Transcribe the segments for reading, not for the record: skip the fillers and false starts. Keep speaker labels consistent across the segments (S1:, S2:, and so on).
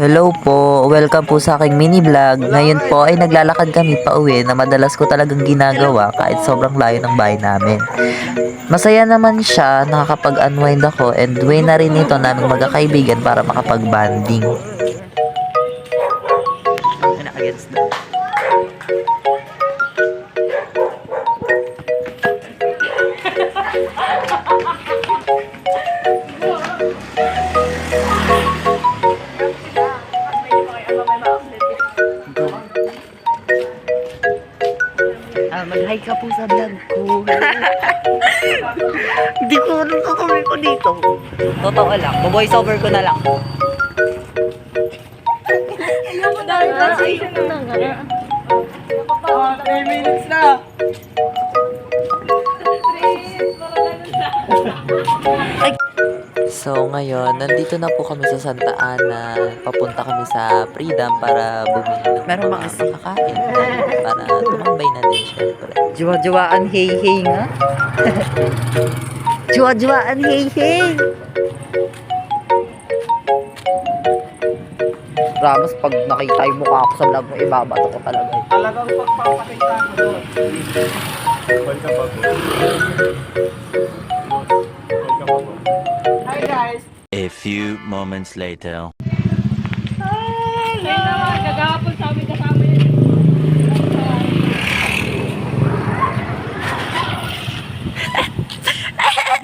S1: Hello po, welcome po sa aking mini vlog. Ngayon po ay naglalakad kami pa uwi na madalas ko talagang ginagawa kahit sobrang layo ng bahay namin. Masaya naman siya, nakakapag-unwind ako and way na rin ito naming magkakaibigan para makapag-banding.
S2: Mag-hi ka po sa vlog ko. Hindi ko anong kakawin ko dito. Totoo lang. Voice over ko na lang.
S3: Oh, 3 minutes na.
S1: So ngayon, nandito na po kami sa Santa Ana. Papunta kami sa Freedom para bumili ng
S2: Meron ba
S1: mga
S2: kasi?
S1: kakain. Para tumambay na din syempre.
S2: Jowa-jowaan hey-hey nga. Jowa-jowaan hey-hey. Ramos, pag nakita yung mukha ko sa vlog mo, ibabato ko talaga.
S3: Talagang pagpapakita ko doon. Hi guys!
S4: A few moments later.
S3: Hello! Gagapon sa amin kasama yun.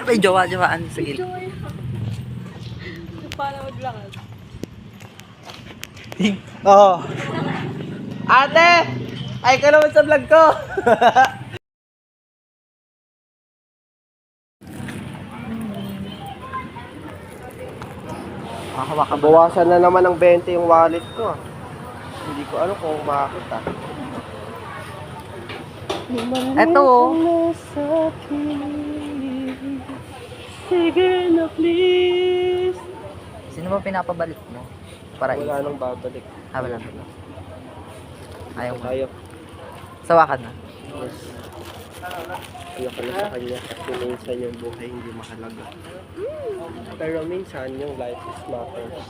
S2: May jowa-jowaan. Sige.
S3: Paano maglakad? Oo. Ate! Ay ka naman sa vlog ko! Bawasan na naman ng 20 yung wallet ko. Hindi ko ano kung makakita.
S2: Eto oh.
S3: Sige na please.
S2: Sino ba pinapabalik mo? Para
S3: Wala nang babalik.
S2: wala. Ayaw mo.
S3: Tayo.
S2: Sawakan na.
S3: Yes. Ano ka na sa kanya kasi minsan yung buhay hindi mahalaga. Pero minsan yung life is matters.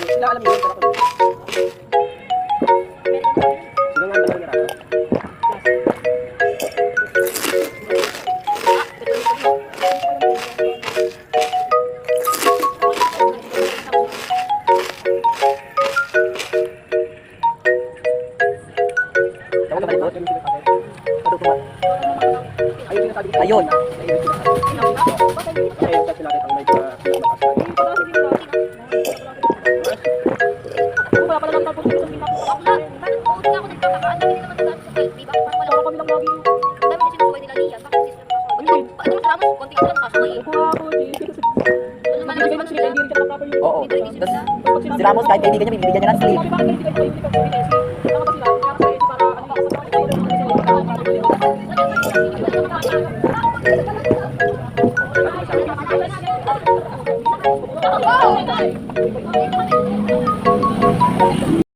S3: Sila alam yun, pero ako. Sino nga ba lang nila? Ayun. Ayun kasi natin ang medyo wala pala lang tapos ito sa pinapakakla.
S5: Bakit oo, di nga ako nagtataka. Ang dami din naman nagsasabi sa fight, di ba? Parang wala kami lang lagi. Ang dami din sinusuway nila Lian. Bakit hindi sila nakasaway? Ano mas Ramos? Konti ka sila nakasaway eh. Ano naman ang mas nila?
S2: Oo.
S5: Hindi rin sila.
S2: Si Ramos kahit kaibigan niya, binibigyan niya ng sleep.
S5: Oh my God!